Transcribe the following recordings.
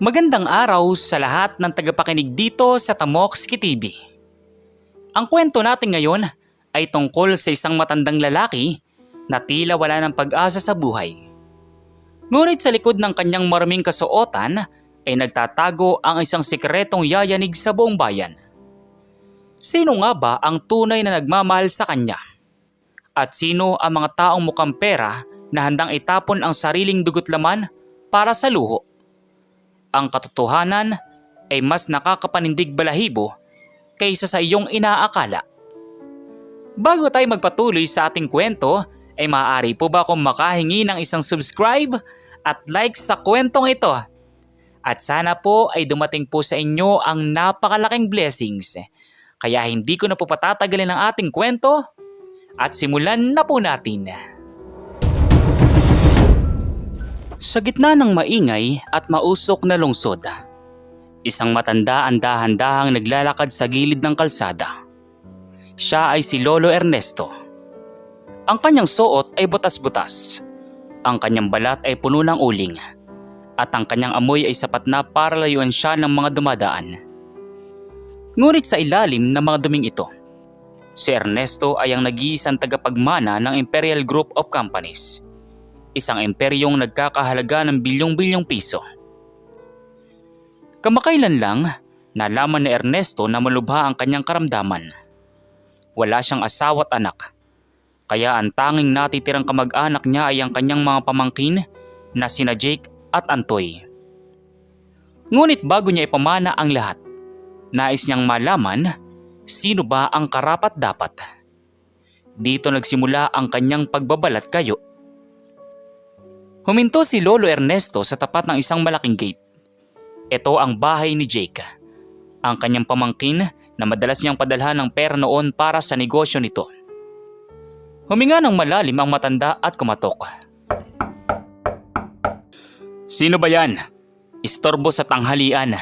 Magandang araw sa lahat ng tagapakinig dito sa Tamokski TV. Ang kwento natin ngayon ay tungkol sa isang matandang lalaki na tila wala ng pag-asa sa buhay. Ngunit sa likod ng kanyang maraming kasuotan ay nagtatago ang isang sikretong yayanig sa buong bayan. Sino nga ba ang tunay na nagmamahal sa kanya? At sino ang mga taong mukhang pera na handang itapon ang sariling dugot laman para sa luho? Ang katotohanan ay mas nakakapanindig balahibo kaysa sa iyong inaakala. Bago tayo magpatuloy sa ating kwento, ay maaari po ba akong makahingi ng isang subscribe at like sa kwentong ito? At sana po ay dumating po sa inyo ang napakalaking blessings. Kaya hindi ko na po patatagalin ang ating kwento at simulan na po natin. Sa gitna ng maingay at mausok na lungsod, isang matanda ang dahan-dahang naglalakad sa gilid ng kalsada. Siya ay si Lolo Ernesto. Ang kanyang suot ay butas-butas. Ang kanyang balat ay puno ng uling. At ang kanyang amoy ay sapat na para layuan siya ng mga dumadaan. Ngunit sa ilalim ng mga duming ito, si Ernesto ay ang nag-iisang tagapagmana ng Imperial Group of Companies. Isang imperyong nagkakahalaga ng bilyong-bilyong piso. Kamakailan lang, nalaman ni Ernesto na malubha ang kanyang karamdaman. Wala siyang asawa at anak. Kaya ang tanging natitirang kamag-anak niya ay ang kanyang mga pamangkin na sina Jake at Antoy. Ngunit bago niya ipamana ang lahat, nais niyang malaman sino ba ang karapat-dapat. Dito nagsimula ang kanyang pagbabalat kayo. Huminto si Lolo Ernesto sa tapat ng isang malaking gate. Ito ang bahay ni Jake, ang kanyang pamangkin na madalas niyang padalhan ng pera noon para sa negosyo nito. Huminga ng malalim ang matanda at kumatok. Sino ba yan? Istorbo sa tanghalian.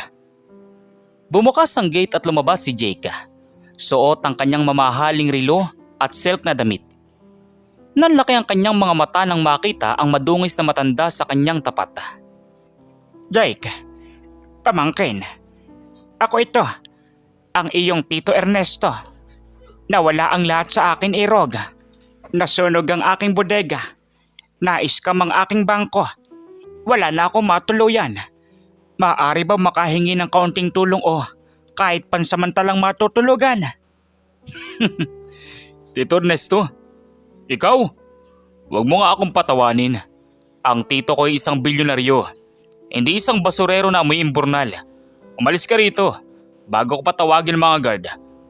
Bumukas ang gate at lumabas si Jake. Suot ang kanyang mamahaling relo at silk na damit. Nanlaki ang kanyang mga mata nang makita ang madungis na matanda sa kanyang tapat. Jake, pamangkin, ako ito, ang iyong Tito Ernesto. Nawala ang lahat sa akin, Irog. Nasunog ang aking bodega. Naiskam ang aking bangko. Wala na akong matuluyan. Maaari ba makahingi ng kaunting tulong o kahit pansamantalang matutulugan? Tito Ernesto, ikaw? Huwag mo nga akong patawanin. Ang tito ko ay isang bilyonaryo. Hindi isang basurero na amoy imburnal. Umalis ka rito bago ko patawagin ang mga guard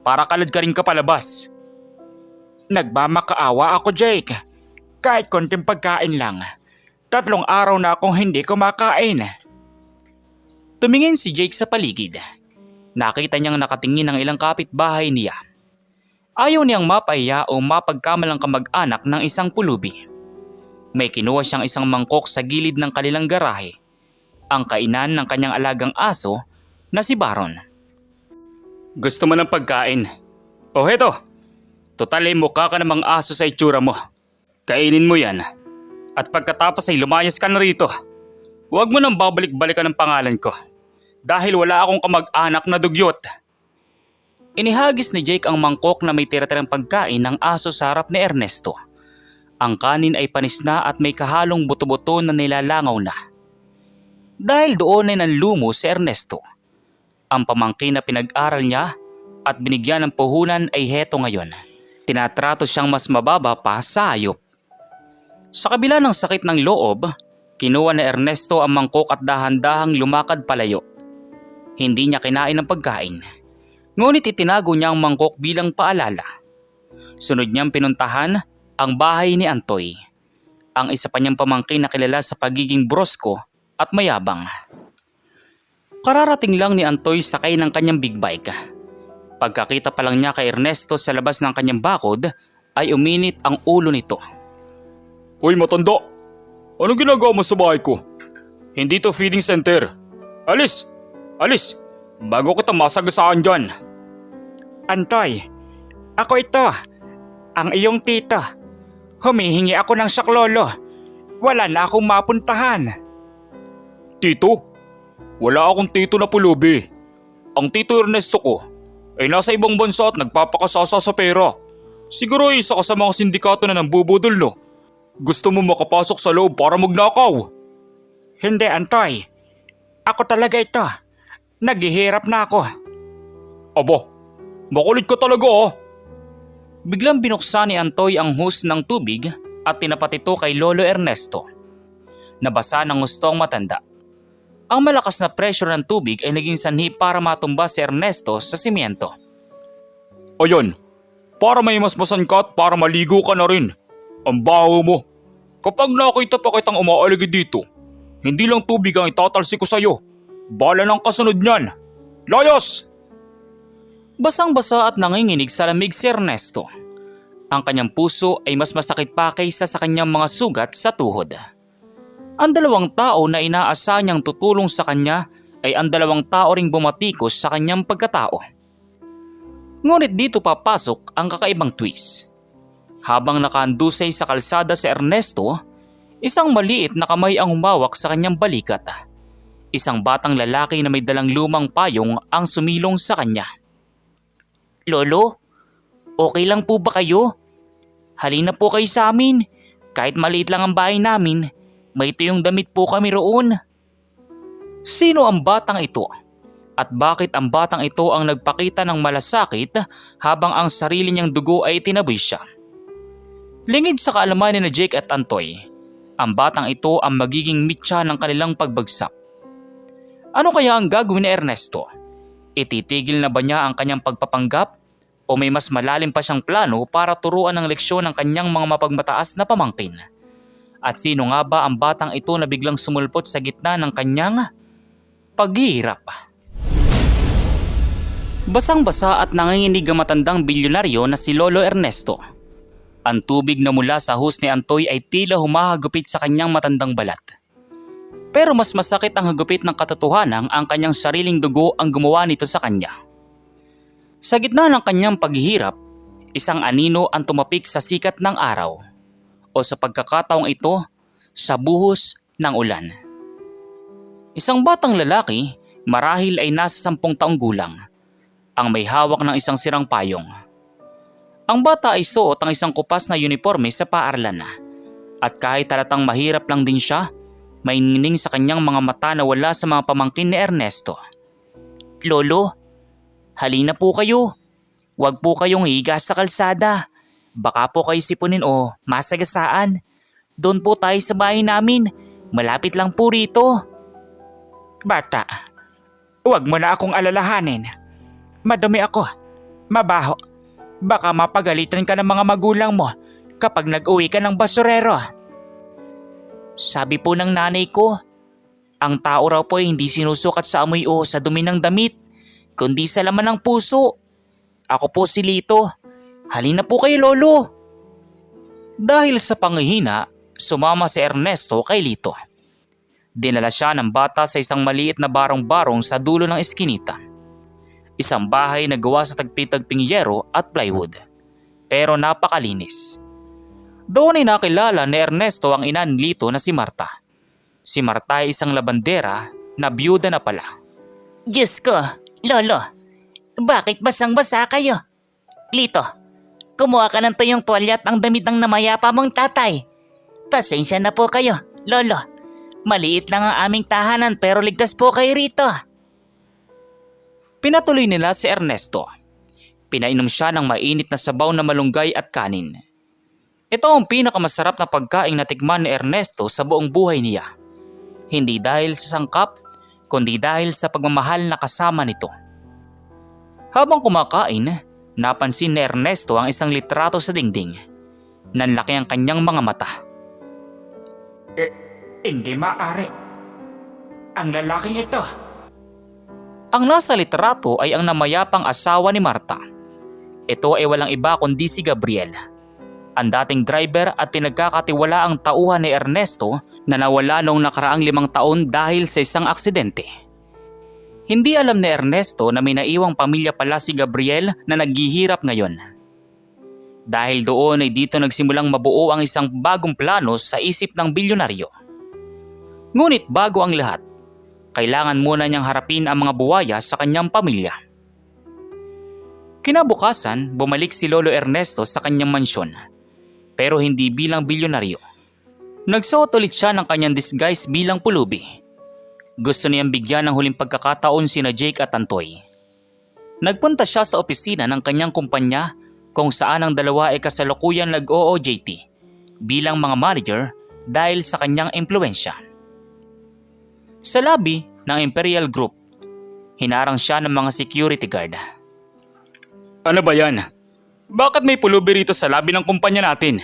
para kalad ka rin ka palabas. Nagmamakaawa ako, Jake. Kahit konting pagkain lang. 3 araw na akong hindi kumakain. Tumingin si Jake sa paligid. Nakita niyang nakatingin ang ilang kapitbahay niya. Ayaw niyang mapahiya o mapagkamalang kamag-anak ng isang pulubi. May kinuha siyang isang mangkok sa gilid ng kanilang garahe. Ang kainan ng kanyang alagang aso na si Baron. Gusto mo ng pagkain? O heto, total ay mukha ka namang aso sa itsura mo. Kainin mo yan. At pagkatapos ay lumayas ka na rito. Huwag mo nang babalik-balikan ng pangalan ko. Dahil wala akong kamag-anak na dugyot. Inihagis ni Jake ang mangkok na may tira-tirang pagkain ng aso sa harap ni Ernesto. Ang kanin ay panis na at may kahalong buto-buto na nilalangaw na. Dahil doon ay nanlumo si Ernesto. Ang pamangkin na pinag-aral niya at binigyan ng puhunan ay heto ngayon. Tinatrato siyang mas mababa pa sa hayop. Sa kabila ng sakit ng loob, kinuha ni Ernesto ang mangkok at dahan-dahang lumakad palayo. Hindi niya kinain ang pagkain. Ngunit itinago niya ang mangkok bilang paalala. Sunod niyang pinuntahan ang bahay ni Antoy, ang isa pa niyang pamangkin na kilala sa pagiging brosko at mayabang. Kararating lang ni Antoy sakay ng kanyang big bike. Pagkakita pa lang niya kay Ernesto sa labas ng kanyang bakod ay uminit ang ulo nito. Uy matanda, anong ginagawa mo sa bahay ko? Hindi to feeding center. Alis! Alis! Bago kita masagasaan dyan. Antoy, ako ito, ang iyong tito. Humihingi ako ng saklolo. Wala na akong mapuntahan. Tito? Wala akong tito na pulubi. Ang tito Ernesto ko ay nasa ibang bansa at nagpapakasasa sa pera. Siguro isa ka sa mga sindikato na nambubudol, no? Gusto mo makapasok sa loob para magnakaw? Hindi, Antoy. Ako talaga ito. Naghihirap na ako. Aba, makulit ka talaga ah. Biglang binuksan ni Antoy ang hose ng tubig at tinapat ito kay Lolo Ernesto. Nabasa ng gusto ang matanda. Ang malakas na pressure ng tubig ay naging sanhi para matumba si Ernesto sa simyento. Ayan, para may masmasan ka at para maligo ka na rin. Ang baho mo. Kapag nakita pa kitang umaaligid dito, hindi lang tubig ang itatalsi ko sa'yo. Bala ng kasunod niyan. Layas! Basang-basa at nanginginig sa lamig si Ernesto. Ang kanyang puso ay mas masakit pa kaysa sa kanyang mga sugat sa tuhod. Ang dalawang tao na inaasahan niyang tutulong sa kanya ay ang dalawang tao ring bumatikos sa kanyang pagkatao. Ngunit dito papasok ang kakaibang twist. Habang nakaandusay sa kalsada si Ernesto, isang maliit na kamay ang humawak sa kanyang balikat. Isang batang lalaki na may dalang lumang payong ang sumilong sa kanya. Lolo, okay lang po ba kayo? Halina po kayo sa amin. Kahit maliit lang ang bahay namin, may tuyong damit po kami roon. Sino ang batang ito? At bakit ang batang ito ang nagpakita ng malasakit habang ang sarili niyang dugo ay tinaboy siya? Lingid sa kaalaman ni Jake at Antoy, ang batang ito ang magiging mitya ng kanilang pagbagsak. Ano kaya ang gagawin ni Ernesto? Ititigil na ba niya ang kanyang pagpapanggap? O may mas malalim pa siyang plano para turuan ng leksyon ng kanyang mga mapagmataas na pamangkin? At sino nga ba ang batang ito na biglang sumulpot sa gitna ng kanyang paghihirap? Basang-basa at nanginginig ang matandang bilyonaryo na si Lolo Ernesto. Ang tubig na mula sa hose ni Antoy ay tila humahagupit sa kanyang matandang balat. Pero mas masakit ang hagupit ng katotohanan ang kanyang sariling dugo ang gumawa nito sa kanya. Sa gitna ng kanyang paghihirap, isang anino ang tumapik sa sikat ng araw. O sa pagkakataong ito, sa buhos ng ulan. Isang batang lalaki, marahil ay nasa 10 taong gulang, ang may hawak ng isang sirang payong. Ang bata ay suot ang isang kupas na uniforme sa paaralan at kahit halatang mahirap lang din siya, may ngining sa kanyang mga mata na wala sa mga pamangkin ni Ernesto. Lolo, halina po kayo. Huwag po kayong higa sa kalsada. Baka po kayo sipunin o masagasaan. Doon po tayo sa bahay namin. Malapit lang po rito. Bata, huwag mo na akong alalahanin. Madumi ako. Mabaho. Baka mapagalitan ka ng mga magulang mo kapag nag-uwi ka ng basurero. Sabi po ng nanay ko, ang tao raw po ay hindi sinusukat sa amoy o sa dumi ng damit, kundi sa laman ng puso. Ako po si Lito. Halina po kayo, Lolo. Dahil sa panghihina, sumama si Ernesto kay Lito. Dinala siya ng bata sa isang maliit na barong-barong sa dulo ng eskinita. Isang bahay na gawa sa tagpi-tagping yero at plywood, pero napakalinis. Doon ay nakilala ni Ernesto ang ina ni Lito na si Marta. Si Marta ay isang labandera na byuda na pala. Diyos ko, Lolo, bakit basang-basa kayo? Lito, kumuha ka ng tuyong tuwalya at ang damit ng namayapa mong tatay. Pasensya na po kayo, Lolo. Maliit lang ang aming tahanan pero ligtas po kayo rito. Pinatuloy nila si Ernesto. Pinainom siya ng mainit na sabaw na malunggay at kanin. Ito ang pinakamasarap na pagkaing natikman ni Ernesto sa buong buhay niya. Hindi dahil sa sangkap, kundi dahil sa pagmamahal na kasama nito. Habang kumakain, napansin ni Ernesto ang isang litrato sa dingding. Nanlaki ang kanyang mga mata. Hindi maaari. Ang lalaking ito. Ang nasa litrato ay ang namayapang asawa ni Marta. Ito ay walang iba kundi si Gabriel, ang dating driver at pinagkakatiwalaang tauhan ni Ernesto na nawala noong nakaraang 5 taon dahil sa isang aksidente. Hindi alam ni Ernesto na may naiwang pamilya pala si Gabriel na naghihirap ngayon. Dahil doon ay dito nagsimulang mabuo ang isang bagong plano sa isip ng bilyonaryo. Ngunit bago ang lahat, Kailangan muna niyang harapin ang mga buwaya sa kanyang pamilya. Kinabukasan, bumalik si Lolo Ernesto sa kanyang mansyon, pero hindi bilang bilyonaryo. Nagsuot ulit siya ng kanyang disguise bilang pulubi. Gusto niyang bigyan ng huling pagkakataon sina Jake at Antoy. Nagpunta siya sa opisina ng kanyang kumpanya kung saan ang dalawa ay kasalukuyan nag-OOJT bilang mga manager dahil sa kanyang impluensya. Sa lobby ng Imperial Group, hinarang siya ng mga security guard. Ano ba yan? Bakit may pulubi rito sa lobby ng kumpanya natin?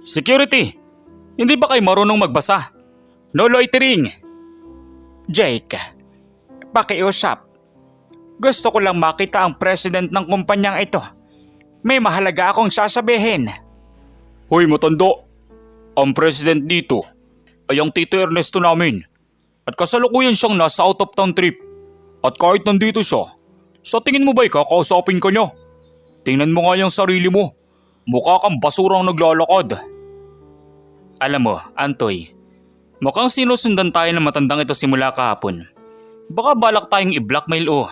Security! Hindi ba kayo marunong magbasa? No loitering! Jake, pakiusap. Gusto ko lang makita ang president ng kumpanyang ito. May mahalaga akong sasabihin. Hoy matanda, ang president dito ay ang Tito Ernesto namin. At kasalukuyan siyang nasa out of town trip. At kahit nandito siya, sa tingin mo ba'y kakausapin ka niya? Tingnan mo nga yung sarili mo. Mukha kang basurang naglalakad. Alam mo, Antoy, mukhang sinusundan tayo ng matandang ito simula kahapon. Baka balak tayong i-blackmail o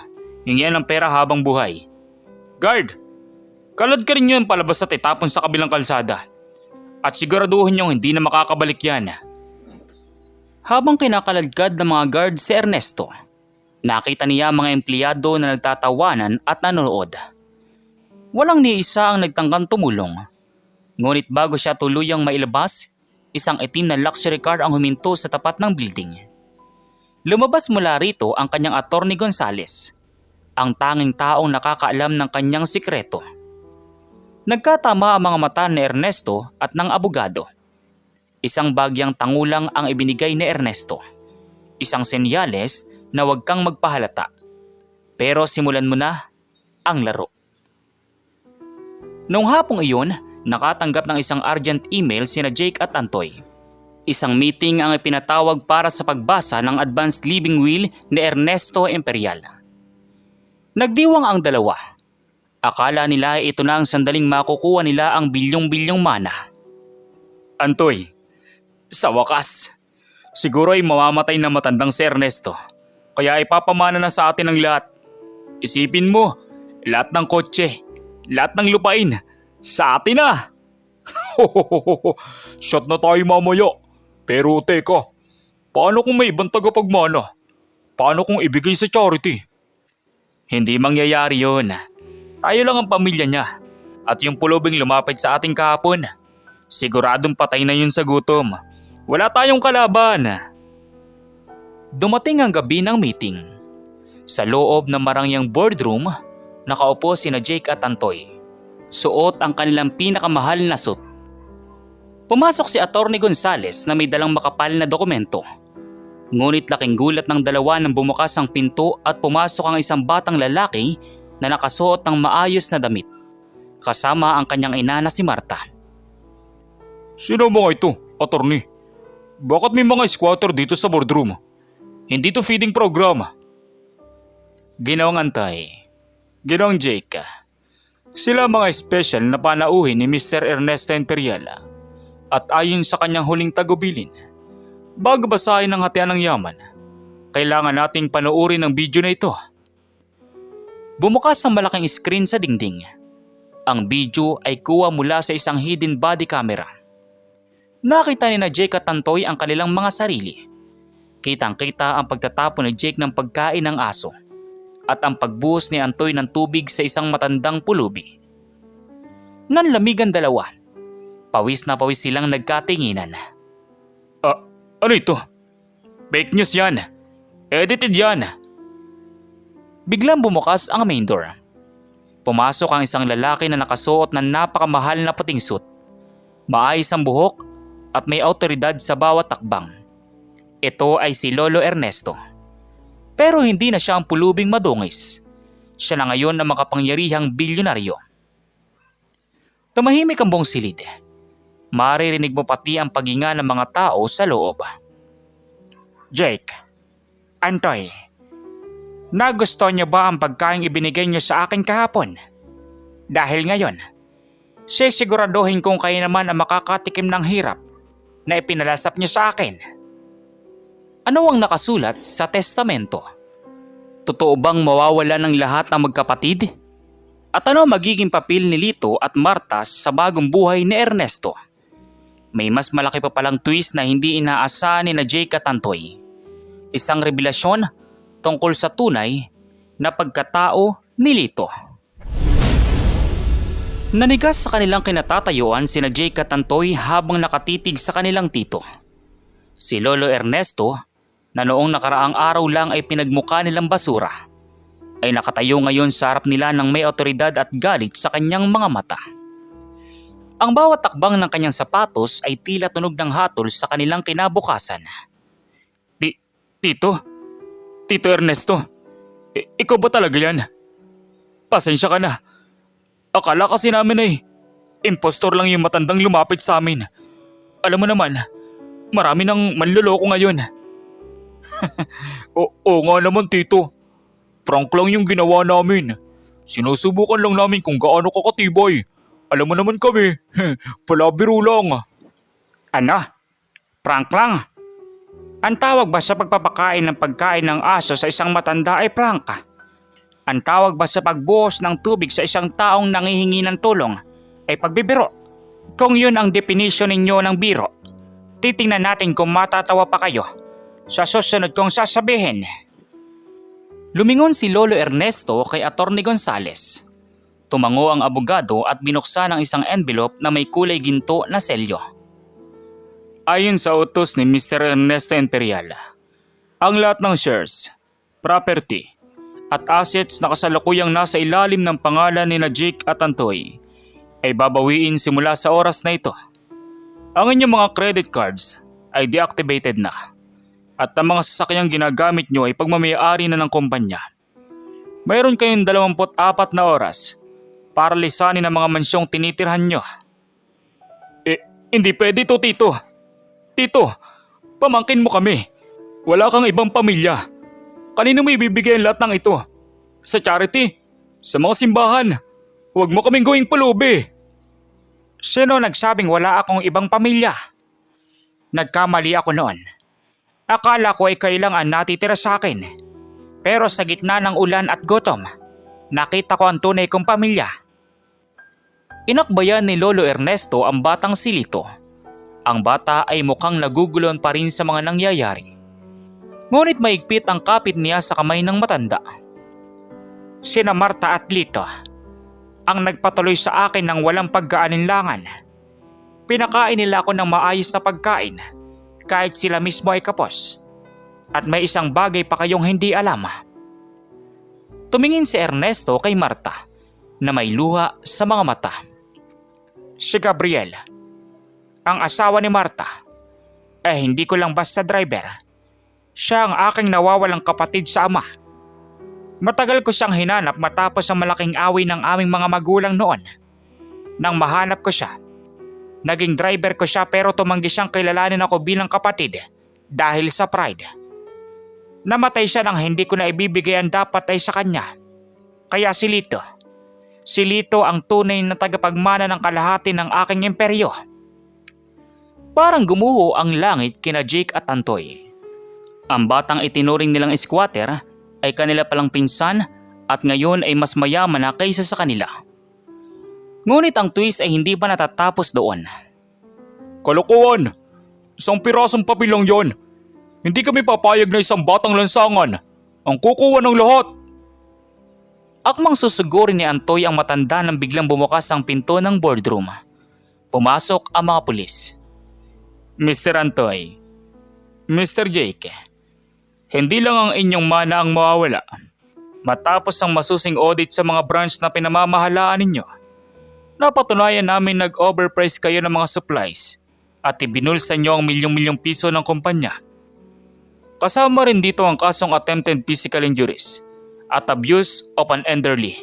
hingyan ng pera habang buhay. Guard, kalad ka rin yun palabas at itapon sa kabilang kalsada. At siguraduhin niyong hindi na makakabalik yan. Habang kinakaladkad ng mga guard si Ernesto, nakita niya mga empleyado na nagtatawanan at nanonood. Walang ni isa ang nagtangkang tumulong. Ngunit bago siya tuluyang mailabas, isang itim na luxury car ang huminto sa tapat ng building. Lumabas mula rito ang kanyang Attorney Gonzales, ang tanging taong nakakaalam ng kanyang sikreto. Nagkatama ang mga mata ni Ernesto at ng abogado. Isang bagyang tangulang ang ibinigay ni Ernesto. Isang senyales na huwag kang magpahalata. Pero simulan mo na ang laro. Noong hapong iyon, nakatanggap ng isang urgent email sina Jake at Antoy. Isang meeting ang ipinatawag para sa pagbasa ng advanced living will ni Ernesto Imperial. Nagdiwang ang dalawa. Akala nila ito na ang sandaling makukuha nila ang bilyong-bilyong mana. Antoy, sa wakas, siguro ay mamamatay na matandang si Ernesto. Kaya ipapamana na sa atin ang lahat. Isipin mo, lahat ng kotse, lahat ng lupain, sa atin na! Shot na tayo mamaya. Pero teka, paano kung may ibang tagapagmana? Paano kung ibigay sa charity? Hindi mangyayari yun. Tayo lang ang pamilya niya. At yung pulubing lumapit sa ating kahapon, siguradong patay na yun sa gutom. Wala tayong kalaban. Dumating ang gabi ng meeting. Sa loob ng marangyang boardroom, nakaupo sina Jake at Antoy. Suot ang kanilang pinakamahal na suit. Pumasok si Attorney Gonzales na may dalang makapal na dokumento. Ngunit laking gulat ng dalawa nang bumukas ang pinto at pumasok ang isang batang lalaki na nakasuot ng maayos na damit. Kasama ang kanyang ina na si Marta. Sino mga ito, Attorney? Bakit may mga squatter dito sa boardroom? Hindi to feeding program. Ginawang Antay, Ginawang Jake, sila mga special na panauhin ni Mr. Ernesto Imperial. At ayon sa kanyang huling tagubilin, bago basahin ang hatian ng yaman, kailangan nating panoorin ang video na ito. Bumukas ang malaking screen sa dingding. Ang video ay kuha mula sa isang hidden body camera. Nakita ni na Jake at Antoy ang kanilang mga sarili. Kitang-kita ang pagtatapon ni Jake ng pagkain ng aso at ang pagbuhos ni Antoy ng tubig sa isang matandang pulubi. Nanlamig ang dalawa. Pawis na pawis silang nagkatinginan. Ano ito? Fake news yan. Edited yan. Biglang bumukas ang main door. Pumasok ang isang lalaki na nakasuot ng napakamahal na puting suit. Maayos ang buhok at may awtoridad sa bawat takbang. Ito ay si Lolo Ernesto. Pero hindi na siya ang pulubing madungis. Siya na ngayon ang makapangyarihang bilyonaryo. Tumahimik ang buong silid. Maririnig mo pati ang paghinga ng mga tao sa loob. Jake, Antoy, nagustuhan niyo ba ang pagkain ibinigay niyo sa akin kahapon? Dahil ngayon, sisiguraduhin kong kayo naman ang makakatikim ng hirap na ipinalasap niyo sa akin. Ano ang nakasulat sa testamento? Totoo bang mawawala ng lahat ng magkapatid? At ano magiging papel ni Lito at Marta sa bagong buhay ni Ernesto? May mas malaki pa palang twist na hindi inaasahan ni na Jake at Antoy. Isang revelasyon tungkol sa tunay na pagkatao ni Lito. Nanigas sa kanilang kinatatayuan sina Jake at Antoy habang nakatitig sa kanilang tito. Si Lolo Ernesto, na noong nakaraang araw lang ay pinagmukha nilang basura, ay nakatayo ngayon sa harap nila ng may otoridad at galit sa kanyang mga mata. Ang bawat takbang ng kanyang sapatos ay tila tunog ng hatol sa kanilang kinabukasan. Tito Ernesto, ikaw ba talaga yan? Pasensya ka na. Akala kasi namin ay impostor lang yung matandang lumapit sa amin. Alam mo naman, marami nang manloloko ngayon. Oo nga naman tito. Prank lang yung ginawa namin. Sinusubukan lang namin kung gaano kakatibay. Alam mo naman kami, palabiro lang. Ano? Prank lang? Ang tawag ba sa pagpapakain ng pagkain ng aso sa isang matanda ay prank? Ang tawag ba sa pagbuhos ng tubig sa isang taong nangihingi ng tulong ay pagbibiro? Kung yun ang definition ninyo ng biro, titingnan natin kung matatawa pa kayo sa susunod kong sasabihin. Lumingon si Lolo Ernesto kay Atty. Gonzales. Tumango ang abogado at binuksan ang isang envelope na may kulay ginto na selyo. Ayon sa utos ni Mr. Ernesto Imperial, ang lahat ng shares, property, at assets na kasalukuyang nasa ilalim ng pangalan ni na Jake at Antoy ay babawiin simula sa oras na ito. Ang inyong mga credit cards ay deactivated na at ang mga sasakyang ginagamit nyo ay pagmamayari na ng kumpanya. Mayroon kayong 24 na oras para lisanin ang mga mansyong tinitirhan nyo. Hindi pwede to tito. Tito, pamangkin mo kami. Wala kang ibang pamilya. Kanino mo ibibigay ang lahat ng ito? Sa charity? Sa mga simbahan? Huwag mo kaming gawing pulubi. Sino nagsabing wala akong ibang pamilya? Nagkamali ako noon. Akala ko ay kailangan natitira sa akin. Pero sa gitna ng ulan at gutom, nakita ko ang tunay kong pamilya. Inakbayan ni Lolo Ernesto ang batang si Lito. Ang bata ay mukhang nagugulon pa rin sa mga nangyayari. Ngunit maigpit ang kapit niya sa kamay ng matanda. Sina Marta at Lito ang nagpatuloy sa akin ng walang pagkaalinlangan. Pinakain nila ako ng maayos na pagkain kahit sila mismo ay kapos. At may isang bagay pa kayong hindi alam. Tumingin si Ernesto kay Marta na may luha sa mga mata. Si Gabriel, ang asawa ni Marta, hindi ko lang basta driver. Siya ang aking nawawalang kapatid sa ama. Matagal ko siyang hinanap matapos ang malaking away ng aming mga magulang noon. Nang mahanap ko siya, naging driver ko siya pero tumanggi siyang kilalanin ako bilang kapatid dahil sa pride. Namatay siya nang hindi ko na ibibigay ang dapat ay sa kanya. Kaya si Lito ang tunay na tagapagmana ng kalahati ng aking imperyo. Parang gumuho ang langit kina Jake at Antoy. Ang batang itinuring nilang squatter ay kanila palang pinsan at ngayon ay mas mayaman na kaysa sa kanila. Ngunit ang twist ay hindi pa natatapos doon. Kalokohan! Isang pirasong papel lang yon. Hindi kami papayag na isang batang lansangan ang kukuha ng lahat. Akmang susugurin ni Antoy ang matanda nang biglang bumukas ang pinto ng boardroom. Pumasok ang mga pulis. Mr. Antoy, Mr. Jake, hindi lang ang inyong mana ang mawawala. Matapos ang masusing audit sa mga branch na pinamamahalaan ninyo, napatunayan namin nag-overprice kayo ng mga supplies at ibinulsa nyo ang milyong-milyong piso ng kumpanya. Kasama rin dito ang kasong attempted physical injuries at abuse of an elderly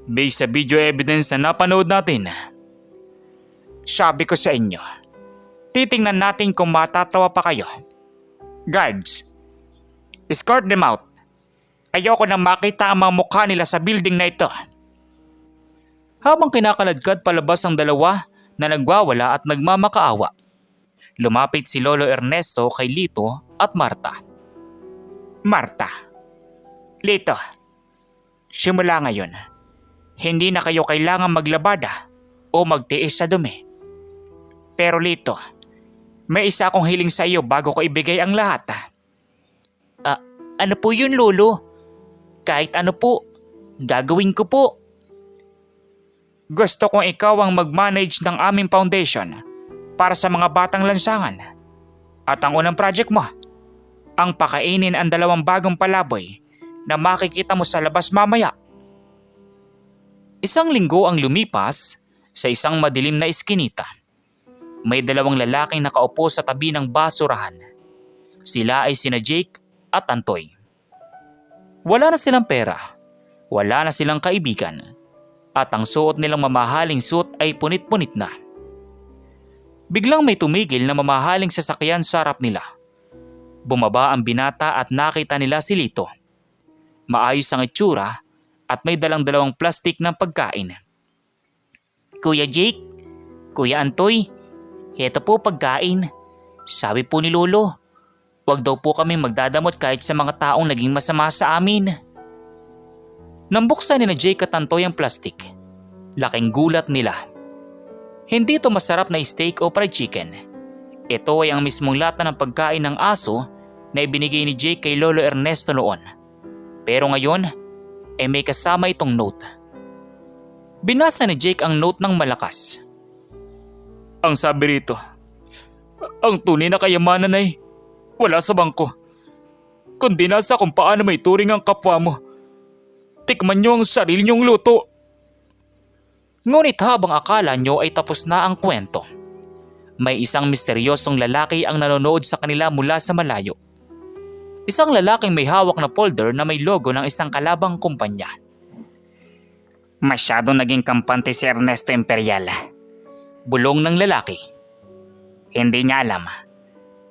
based sa video evidence na napanood natin. Sabi ko sa inyo, titingnan natin kung matatawa pa kayo. Guards, escort them out. Ayoko nang makita ang mga mukha nila sa building na ito. Habang kinakaladkad palabas ang dalawa na nagwawala at nagmamakaawa, lumapit si Lolo Ernesto kay Lito at Marta. Marta, Lito, simula ngayon, hindi na kayo kailangan maglabada o magtiis sa dumi. Pero Lito, may isa akong hiling sa iyo bago ko ibigay ang lahat. Ano po yun, Lolo? Kahit ano po, gagawin ko po. Gusto kong ikaw ang mag-manage ng aming foundation para sa mga batang lansangan. At ang unang project mo, ang pakainin ang 2 bagong palaboy na makikita mo sa labas mamaya. 1 linggo ang lumipas sa isang madilim na iskinita. May 2 lalaking nakaupo sa tabi ng basurahan. Sila ay sina Jake at Antoy. Wala na silang pera, wala na silang kaibigan, at ang suot nilang mamahaling suit ay punit-punit na. Biglang may tumigil na mamahaling sasakyan sa harap nila. Bumaba ang binata at nakita nila si Lito. Maayos ang itsura at may dalang 2 plastik ng pagkain. Kuya Jake, Kuya Antoy, heto po pagkain. Sabi po ni Lolo, wag daw po kami magdadamot kahit sa mga taong naging masama sa amin. Nang buksan ni na Jake at Antoy ang plastik, laking gulat nila. Hindi ito masarap na steak o fried chicken. Ito ay ang mismong lata ng pagkain ng aso na ibinigay ni Jake kay Lolo Ernesto noon. Pero ngayon, may kasama itong note. Binasa ni Jake ang note ng malakas. Ang sabi rito, ang tunay na kayamanan ay wala sa bangko, kundi nasa kung paano may turing ang kapwa mo. Tikman niyo ang sarili niyong luto. Ngunit habang akala niyo ay tapos na ang kwento, may isang misteryosong lalaki ang nanonood sa kanila mula sa malayo. Isang lalaking may hawak na folder na may logo ng isang kalabang kumpanya. Masyadong naging kampante si Ernesto Imperial. Bulong ng lalaki. Hindi niya alam.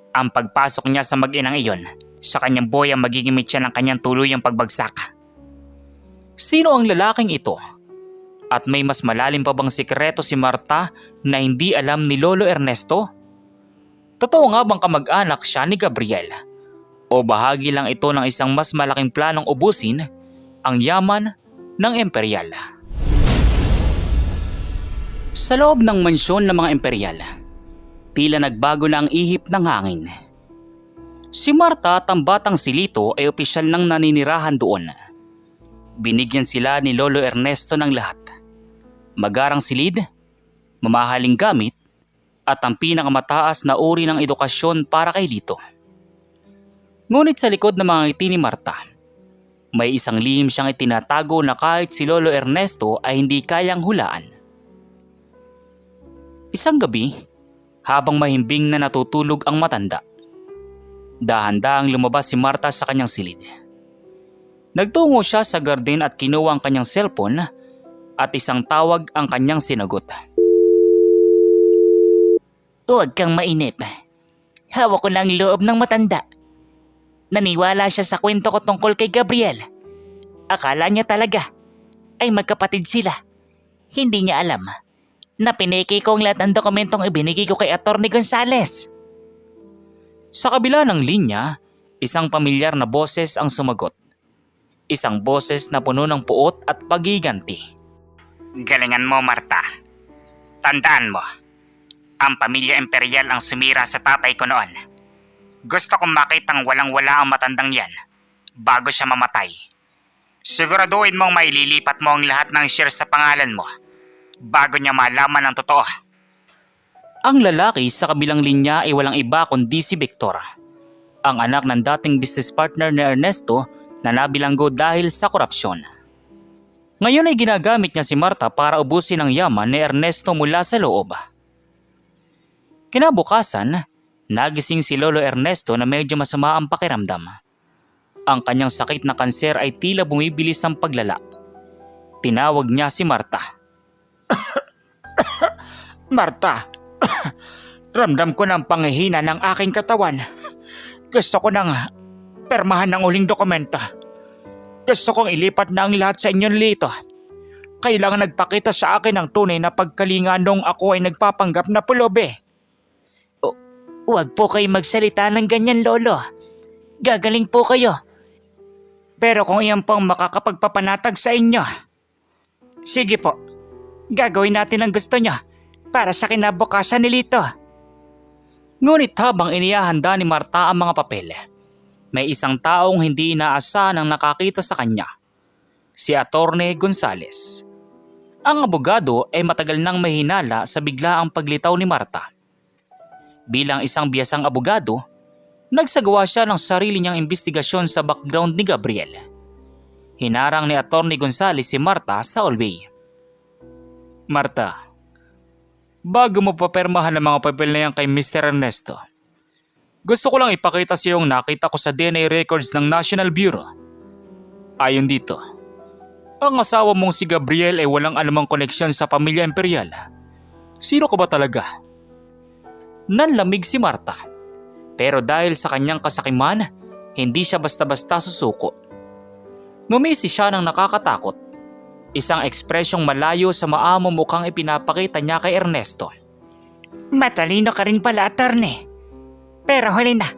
Ang pagpasok niya sa mag-inang iyon, sa kanyang boy ang magiging mitya ng kanyang tuluyang pagbagsak. Sino ang lalaking ito? At may mas malalim pa bang sikreto si Marta na hindi alam ni Lolo Ernesto? Totoo nga bang kamag-anak siya ni Gabriel? O bahagi lang ito ng isang mas malaking planong ubusin ang yaman ng Imperial? Sa loob ng mansyon ng mga Imperial, tila nagbago na ang ihip ng hangin. Si Marta at ang batang si Lito ay opisyal nang naninirahan doon. Binigyan sila ni Lolo Ernesto ng lahat. Magarang silid, mamahaling gamit, at ang pinakamataas na uri ng edukasyon para kay Lito. Ngunit sa likod ng mga ngiti ni Marta, may isang lihim siyang itinatago na kahit si Lolo Ernesto ay hindi kayang hulaan. Isang gabi, habang mahimbing na natutulog ang matanda, dahan-dahang lumabas si Marta sa kanyang silid. Nagtungo siya sa garden at kinuha ang kanyang cellphone at isang tawag ang kanyang sinagot. Huwag kang mainip. Hawak ko na ang loob ng matanda. Naniwala siya sa kwento ko tungkol kay Gabriel. Akala niya talaga ay magkapatid sila. Hindi niya alam na pineke ko ang lahat ng dokumentong ibinigay ko kay Atty. Gonzales. Sa kabila ng linya, isang pamilyar na boses ang sumagot. Isang boses na puno ng puot at pagiganti. Galingan mo, Marta. Tandaan mo, ang pamilya Imperial ang sumira sa tatay ko noon. Gusto kong makitang walang-wala ang matandang yan bago siya mamatay. Siguraduhin mong maililipat mo ang lahat ng shares sa pangalan mo bago niya malaman ang totoo. Ang lalaki sa kabilang linya ay walang iba kundi si Victor, ang anak ng dating business partner ni Ernesto na nabilanggo dahil sa korupsyon. Ngayon ay ginagamit niya si Marta para ubusin ang yaman ni Ernesto mula sa loob. Kinabukasan, nagising si Lolo Ernesto na medyo masama ang pakiramdam. Ang kanyang sakit na kanser ay tila bumibilis ang paglala. Tinawag niya si Marta. Marta, ramdam ko ng panghihina ng aking katawan. Gusto ko nang permahan ng uling dokumenta. Gusto kong ilipat na ang lahat sa inyo, Lito. Kailangan nagpakita sa akin ng tunay na pagkalinga nung ako ay nagpapanggap na pulobe. Huwag po kayo magsalita ng ganyan, Lolo. Gagaling po kayo. Pero kung iyan po ang makakapagpapanatag sa inyo, sige po, gagawin natin ang gusto nyo para sa kinabukasan ni Lito. Ngunit habang inihahanda ni Marta ang mga papel, may isang taong hindi inaasahan ang nakakita sa kanya, si Attorney Gonzales. Ang abogado ay matagal nang mahinala sa biglaang paglitaw ni Marta. Bilang isang biyasang abogado, nagsagawa siya ng sarili niyang imbestigasyon sa background ni Gabriel. Hinarang ni Attorney Gonzales si Marta sa hallway. Marta, bago mo papermahan ang mga papel na yan kay Mr. Ernesto, gusto ko lang ipakita sa iyo ang nakita ko sa DNA records ng National Bureau. Ayon dito, ang asawa mong si Gabriel ay walang anumang koneksyon sa pamilya imperial. Sino ka ba talaga? Nanlamig si Marta. Pero dahil sa kanyang kasakiman, hindi siya basta-basta susuko. Ngumisi siya ng nakakatakot. Isang ekspresyong malayo sa maamo mukhang ipinapakita niya kay Ernesto. Matalino ka rin pala, attorney. Pero huli na.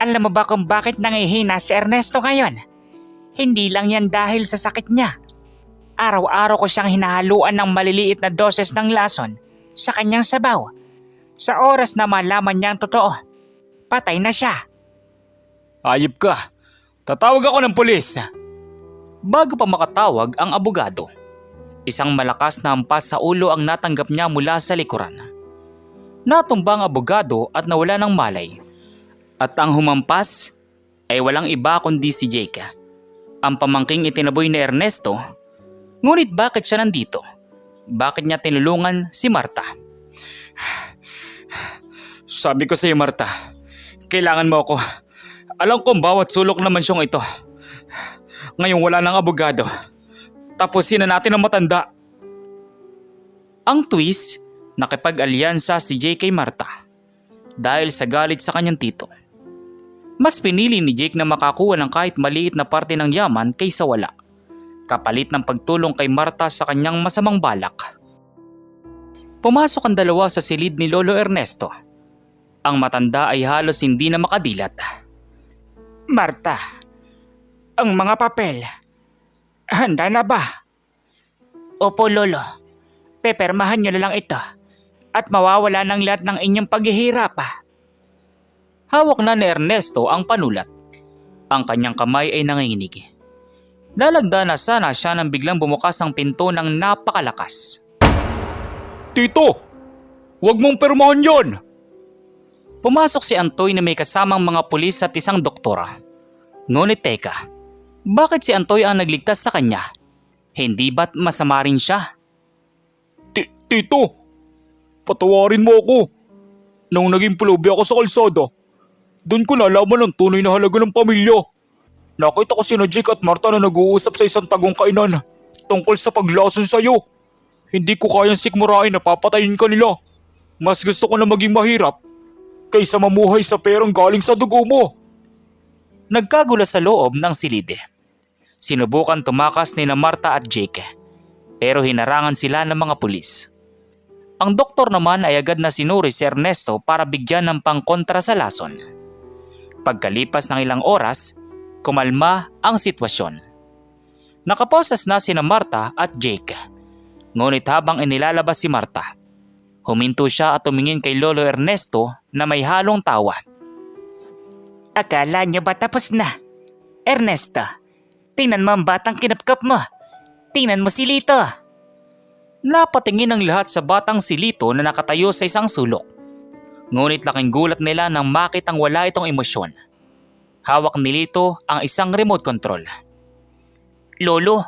Alam mo ba kung bakit nangihina si Ernesto ngayon? Hindi lang yan dahil sa sakit niya. Araw-araw ko siyang hinahaluan ng maliliit na doses ng lason sa kanyang sabaw. Sa oras na malaman niya ang totoo, patay na siya. Ayop ka. Tatawag ako ng pulis. Bago pa makatawag ang abogado, isang malakas na hampas sa ulo ang natanggap niya mula sa likuran. Natumba ang abogado at nawala ng malay. At ang humampas ay walang iba kundi si Jake, ang pamangking itinaboy ni Ernesto. Ngunit bakit siya nandito? Bakit niya tinulungan si Marta? Sabi ko sa iyo, Marta, kailangan mo ako. Alam kong bawat sulok na mansyong ito. Ngayon wala nang abogado. Tapusin na natin ang matanda. Ang twist, nakipag-alyansa si Jake kay Marta dahil sa galit sa kanyang tito. Mas pinili ni Jake na makakuha ng kahit maliit na parte ng yaman kaysa wala, kapalit ng pagtulong kay Marta sa kanyang masamang balak. Pumasok ang dalawa sa silid ni Lolo Ernesto. Ang matanda ay halos hindi na makadilat. Marta, ang mga papel, handa na ba? Opo, Lolo. Pepermahan niyo na lang ito at mawawala ng lahat ng inyong paghihirap. Hawak na ni Ernesto ang panulat. Ang kanyang kamay ay nanginginig. Lalagda na sana siya nang biglang bumukas ang pinto ng napakalakas. Tito! Huwag mong permahan yon! Pumasok si Antoy na may kasamang mga pulis at isang doktora. Ngunit teka, bakit si Antoy ang nagligtas sa kanya? Hindi ba't masama rin siya? Tito! Patawarin mo ako! Nung naging pulubi ako sa kalsada, doon ko nalaman ang tunay na halaga ng pamilya. Nakita ko sina Jake at Marta na nag-uusap sa isang tagong kainan tungkol sa paglason sa'yo. Hindi ko kayang sikmurain na papatayin ka nila. Mas gusto ko na maging mahirap kaysa mamuhay sa perang galing sa dugo mo. Nagkagulo sa loob ng silid. Sinubukan tumakas ni Marta at Jake, pero hinarangan sila ng mga pulis. Ang doktor naman ay agad na sinuri si Ernesto para bigyan ng pangkontra sa lason. Pagkalipas ng ilang oras, kumalma ang sitwasyon. Nakaposas na sina Marta at Jake. Ngunit habang inilalabas si Marta, huminto siya at tumingin kay Lolo Ernesto na may halong tawa. Akala niyo ba tapos na? Ernesto, tingnan mo ang batang kinapkap mo. Tingnan mo si Lito. Napatingin ang lahat sa batang si Lito na nakatayo sa isang sulok. Ngunit laking gulat nila nang makitang wala itong emosyon. Hawak ni Lito ang isang remote control. Lolo,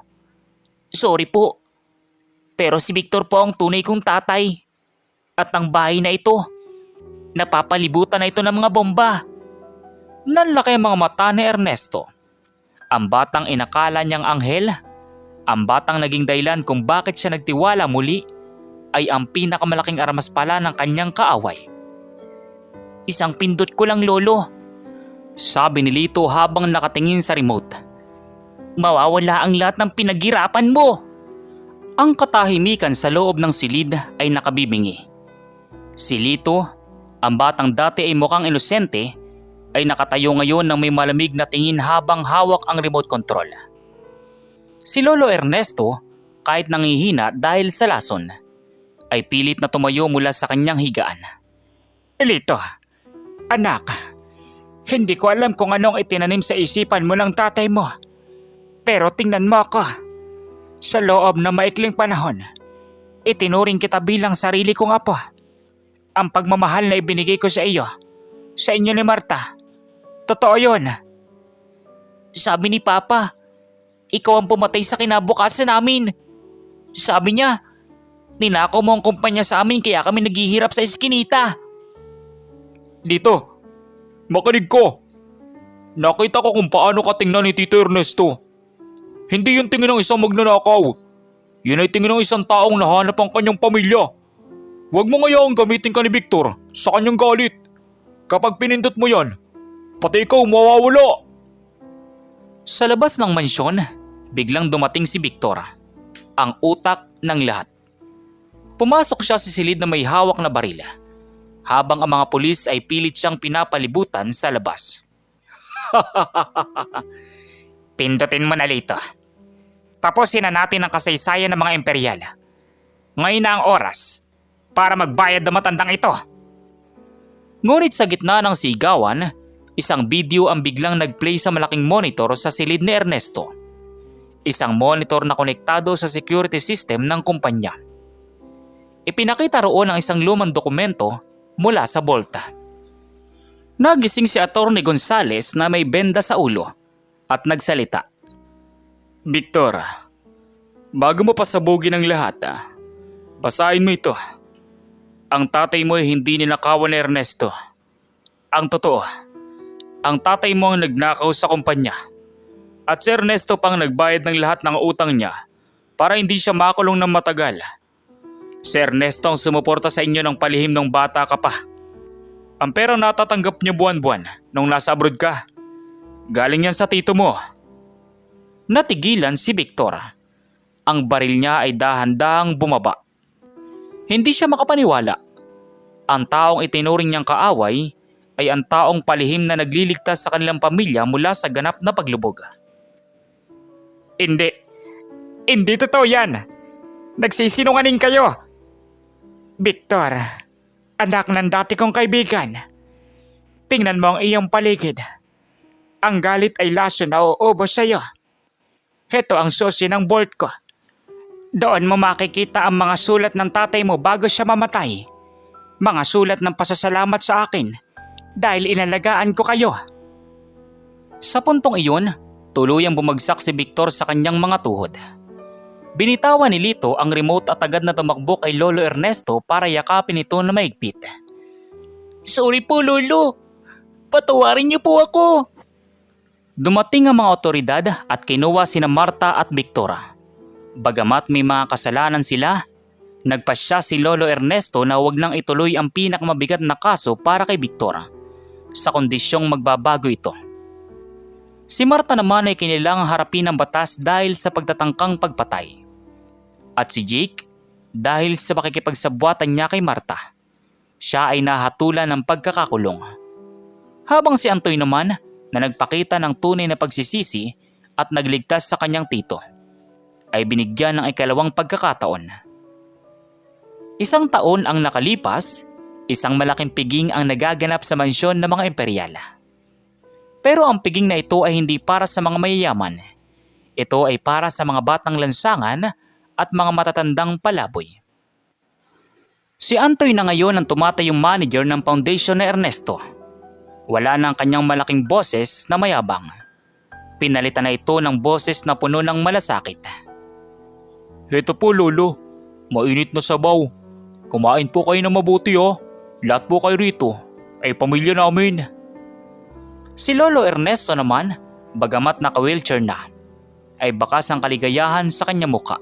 sorry po. Pero si Victor po ang tunay kong tatay. At ang bahay na ito, napapalibutan na ito ng mga bomba. Nanlaki ang mga mata ni Ernesto. Ang batang inakala niyang anghel, ang batang naging dahilan kung bakit siya nagtiwala muli, ay ang pinakamalaking armas pala ng kanyang kaaway. Isang pindot ko lang, Lolo, sabi ni Lito habang nakatingin sa remote. Mawawala ang lahat ng pinaghirapan mo. Ang katahimikan sa loob ng silid ay nakabibingi. Si Lito, ang batang dati ay mukhang inosente, ay nakatayo ngayon ng may malamig na tingin habang hawak ang remote control. Si Lolo Ernesto, kahit nangihina dahil sa lason, ay pilit na tumayo mula sa kanyang higaan. Lito, anak, hindi ko alam kung anong itinanim sa isipan mo ng tatay mo. Pero tingnan mo ako. Sa loob ng maikling panahon, itinuring kita bilang sarili kong apo. Ang pagmamahal na ibinigay ko sa iyo, sa inyo ni Marta, totoo yun. Sabi ni Papa, ikaw ang pumatay sa kinabukasan namin. Sabi niya, ninakaw mo ang kumpanya sa amin kaya kami naghihirap sa eskinita. Dito, makinig ko. Nakita ko kung paano ka tingnan ni Tito Ernesto. Hindi yung tingin ng isang magnanakaw. Yun ay tingin ng isang taong nahanap ang kanyang pamilya. Huwag mo ngayong gamitin ka ni Victor sa kanyang galit. Kapag pinindot mo yan, pati ikaw mawawala. Sa labas ng mansyon, biglang dumating si Victor, ang utak ng lahat. Pumasok siya sa silid na may hawak na baril, habang ang mga pulis ay pilit siyang pinapalibutan sa labas. Pindutin mo na Lito. Tapusin na natin ang kasaysayan ng mga imperyal. Ngayon na ang oras para magbayad ng matandang ito. Ngunit sa gitna ng sigawan, isang video ang biglang nagplay sa malaking monitor sa silid ni Ernesto. Isang monitor na konektado sa security system ng kumpanya. Ipinakita roon ang isang lumang dokumento mula sa bolta. Nagising si Atty. Gonzales na may benda sa ulo at nagsalita. Victor, bago mo pasabugin ang lahat, basahin mo ito. Ang tatay mo ay hindi ninakawan ni Ernesto. Ang totoo, ang tatay mo ang nagnakaw sa kumpanya. At si Ernesto pang nagbayad ng lahat ng utang niya para hindi siya makulong ng matagal. Si Ernesto ang sumuporta sa inyo ng palihim ng bata ka pa. Ang pera natatanggap niyo buwan-buwan nung nasa abroad ka. Galing yan sa tito mo. Natigilan si Victor. Ang baril niya ay dahan-dahang bumaba. Hindi siya makapaniwala. Ang taong itinuring niyang kaaway ay ang taong palihim na nagliligtas sa kanilang pamilya mula sa ganap na paglubog. Hindi totoo yan. Nagsisinungaling kayo. Victor, anak ng dati kong kaibigan. Tingnan mo ang iyong paligid. Ang galit ay laso na uubos sa'yo. Heto ang susi ng bolt ko. Doon mo makikita ang mga sulat ng tatay mo bago siya mamatay. Mga sulat ng pasasalamat sa akin dahil inalagaan ko kayo. Sa puntong iyon, tuluyang bumagsak si Victor sa kanyang mga tuhod. Binitawan ni Lito ang remote at agad na tumakbo kay Lolo Ernesto para yakapin ito na maigpit. Sorry po Lolo, patawarin niyo po ako. Dumating ang mga otoridad at kinuha sina Marta at Victor. Bagamat may mga kasalanan sila, nagpasya si Lolo Ernesto na huwag nang ituloy ang pinakamabigat na kaso para kay Victor, sa kondisyong magbabago ito. Si Marta naman ay kinilangang harapin ang batas dahil sa pagtatangkang pagpatay. At si Jake dahil sa pakikipagsabwatan niya kay Marta. Siya ay nahatulan ng pagkakakulong. Habang si Antoy naman na nagpakita ng tunay na pagsisisi at nagligtas sa kanyang tito, ay binigyan ng ikalawang pagkakataon. Isang taon ang nakalipas, isang malaking piging ang nagaganap sa mansyon ng mga imperyal. Pero ang piging na ito ay hindi para sa mga mayayaman. Ito ay para sa mga batang lansangan at mga matatandang palaboy. Si Antoy na ngayon ang tumatayong manager ng foundation na Ernesto. Wala na ang kanyang malaking boses na mayabang. Pinalitan na ito ng boses na puno ng malasakit. Heto po Lolo, mainit na sabaw. Kumain po kayo ng mabuti oh. Lahat po kayo rito ay pamilya namin. Si Lolo Ernesto naman, bagamat naka-wheelchair na, ay bakas ang kaligayahan sa kanyang muka.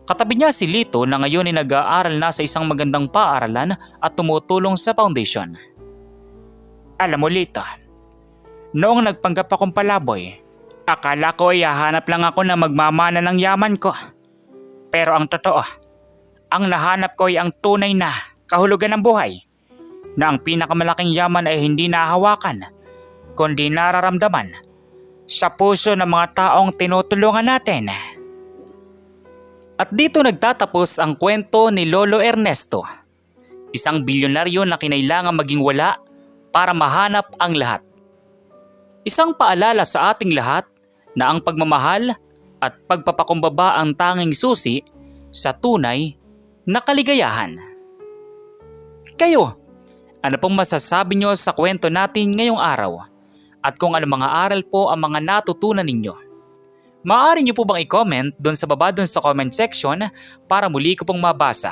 Katabi niya si Lito na ngayon ay nag-aaral na sa isang magandang paaralan at tumutulong sa foundation. Alam mo Lito, noong nagpanggap akong palaboy, akala ko ay hahanap lang ako na magmamana ng yaman ko. Pero ang totoo, ang nahanap ko ay ang tunay na kahulugan ng buhay. na ang pinakamalaking yaman ay hindi nahawakan, kundi nararamdaman sa puso ng mga taong tinutulungan natin. At dito nagtatapos ang kwento ni Lolo Ernesto, isang bilyonaryo na kinailangan maging wala para mahanap ang lahat. Isang paalala sa ating lahat na ang pagmamahal at pagpapakumbaba ang tanging susi sa tunay na kaligayahan. Kayo, ano pong masasabi nyo sa kwento natin ngayong araw? At kung ano mga aral po ang mga natutunan ninyo? Maaari nyo po bang i-comment doon sa baba doon sa comment section para muli ko pong mabasa.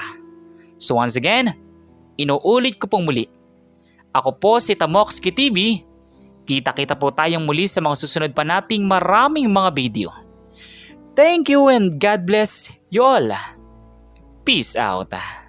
So once again, inuulit ko pong muli. Ako po si Tamoxki TV. Kita-kita po tayong muli sa mga susunod pa nating maraming mga video. Thank you and God bless you all. Peace out.